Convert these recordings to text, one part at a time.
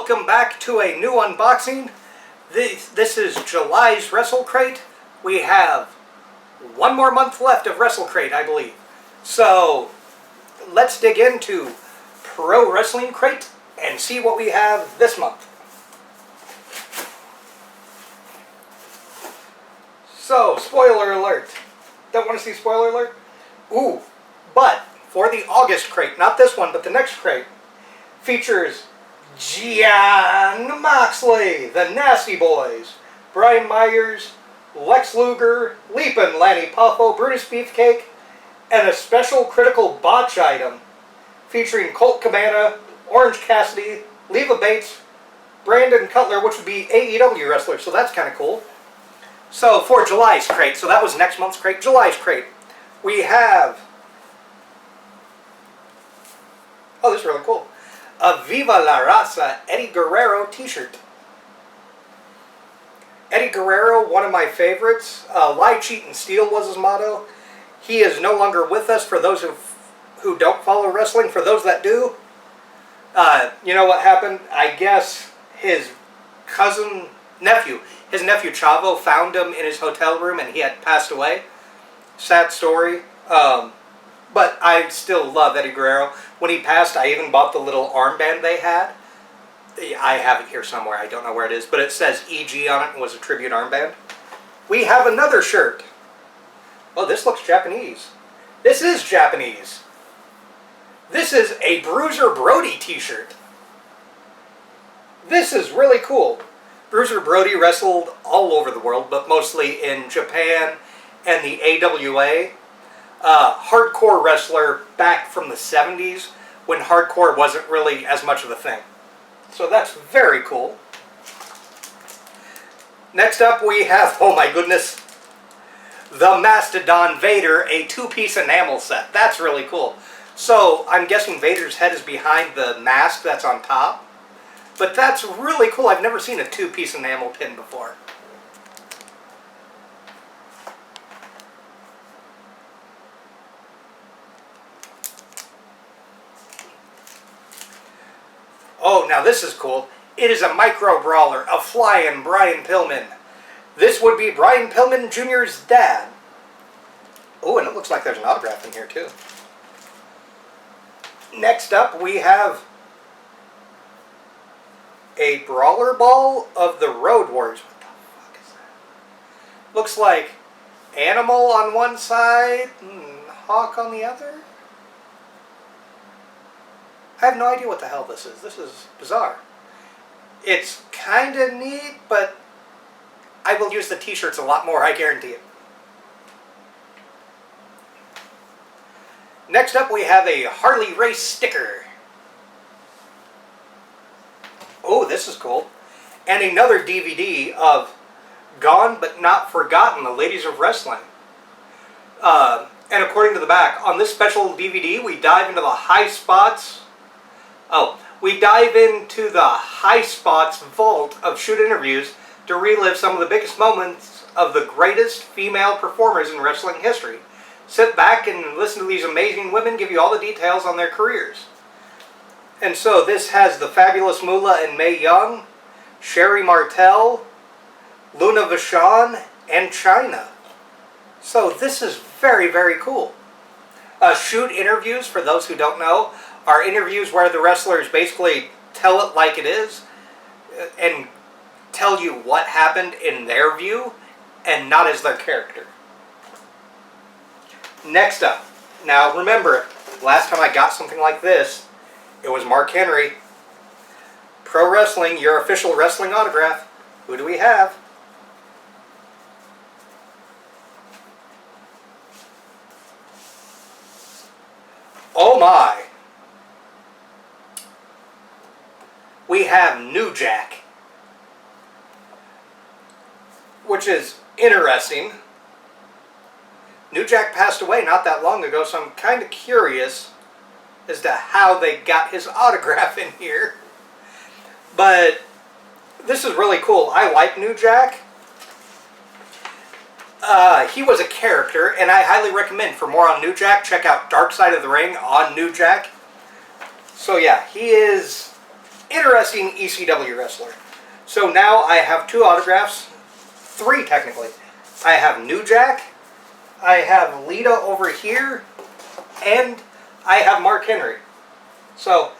welcome back to a new unboxing. This is July's Wrestle Crate. We have one more month left of Wrestle Crate, I believe. So, let's dig into Pro Wrestling Crate and see what we have this month. So, spoiler alert. Don't want to see spoiler alert? Ooh, but for the August crate, not this one, but the next crate, features Jon Moxley, the Nasty Boys, Brian Myers, Lex Luger, Leapin' Lanny Poffo, Brutus Beefcake, and a special critical botch item featuring Colt Cabana, Orange Cassidy, Leva Bates, Brandon Cutler, which would be AEW wrestler, so that's kind of cool. So for July's crate, so that was next month's crate, July's crate, we have, oh, this is really cool, a Viva La Raza Eddie Guerrero t-shirt. Eddie Guerrero, one of my favorites. Lie, cheat, and steal was his motto. He is no longer with us for those who don't follow wrestling. For those that do, you know what happened? I guess his nephew Chavo found him in his hotel room and he had passed away. Sad story. But I still love Eddie Guerrero. When he passed, I even bought the little armband they had. I have it here somewhere. I don't know where it is. But it says EG on it and was a tribute armband. We have another shirt. Oh, this looks Japanese. This is Japanese. This is a Bruiser Brody t-shirt. This is really cool. Bruiser Brody wrestled all over the world, but mostly in Japan and the AWA. Hardcore wrestler back from the 70s when hardcore wasn't really as much of a thing. So that's very cool. Next up we have, oh my goodness, the Mastodon Vader, a two-piece enamel set. That's really cool. So I'm guessing Vader's head is behind the mask that's on top. But that's really cool. I've never seen a two-piece enamel pin before. Oh, now this is cool. It is a micro brawler, a flying Brian Pillman. This would be Brian Pillman Jr.'s dad. Oh, and it looks like there's an autograph in here too. Next up we have a brawler ball of the Road Warriors. What the fuck is that? Looks like Animal on one side and Hawk on the other. I have no idea what the hell this is. This is bizarre. It's kind of neat, but I will use the t-shirts a lot more, I guarantee it. Next up we have a Harley Race sticker. Oh, this is cool. And another DVD of Gone But Not Forgotten, the Ladies of Wrestling. And according to the back, on this special DVD we dive into the high spots. We dive into the high spots vault of shoot interviews to relive some of the biggest moments of the greatest female performers in wrestling history. Sit back and listen to these amazing women give you all the details on their careers. And so this has the Fabulous Moolah and Mae Young, Sherry Martel, Luna Vachon, and Chyna. So this is very, very cool. Shoot interviews, for those who don't know, are interviews where the wrestlers basically tell it like it is and tell you what happened in their view and not as their character. Next up, now remember, last time I got something like this, it was Mark Henry. Pro Wrestling, your official wrestling autograph. Who do we have? Oh my! We have New Jack, which is interesting. New Jack passed away not that long ago, so I'm kind of curious as to how they got his autograph in here. But this is really cool. I like New Jack. He was a character, and I highly recommend, for more on New Jack, check out Dark Side of the Ring on New Jack. So yeah, he is interesting ECW wrestler. So now I have 2 autographs, 3 technically. I have New Jack, I have Lita over here, and I have Mark Henry. So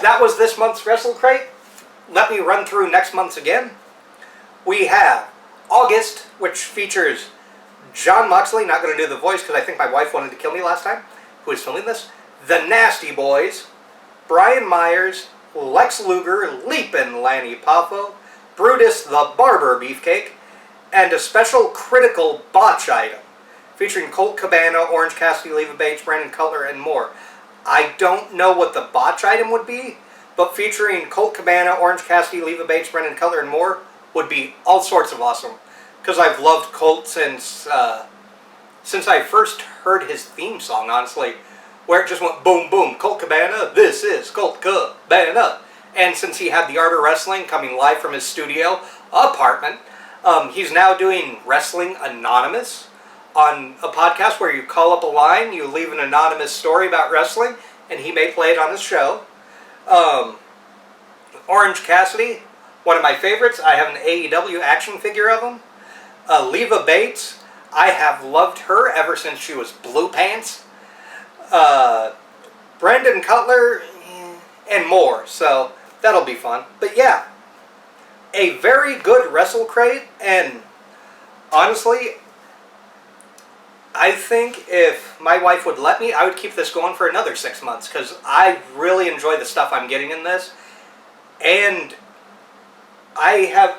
that was this month's Wrestle Crate. Let me run through next month's again. We have August, which features Jon Moxley, not going to do the voice because I think my wife wanted to kill me last time, who is filming this. The Nasty Boys, Brian Myers, Lex Luger, Leapin' Lanny Poffo, Brutus the Barber Beefcake, and a special critical botch item featuring Colt Cabana, Orange Cassidy, Leva Bates, Brandon Cutler, and more. I don't know what the botch item would be, but featuring Colt Cabana, Orange Cassidy, Leva Bates, Brandon Cutler, and more would be all sorts of awesome. Because I've loved Colt since I first heard his theme song, honestly, where it just went boom, boom, Colt Cabana, this is Colt Cabana. And since he had the Art of Wrestling coming live from his studio apartment, he's now doing Wrestling Anonymous on a podcast where you call up a line, you leave an anonymous story about wrestling, and he may play it on his show. Orange Cassidy, one of my favorites. I have an AEW action figure of him. Leva Bates, I have loved her ever since she was Blue Pants. Brandon Cutler, and more. So that'll be fun. But yeah, a very good Wrestle Crate, and honestly, I think if my wife would let me, I would keep this going for another 6 months, because I really enjoy the stuff I'm getting in this. And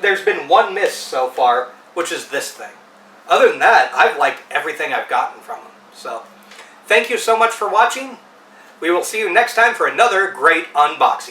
there's been one miss so far, which is this thing. Other than that, I've liked everything I've gotten from them. So, thank you so much for watching. We will see you next time for another great unboxing.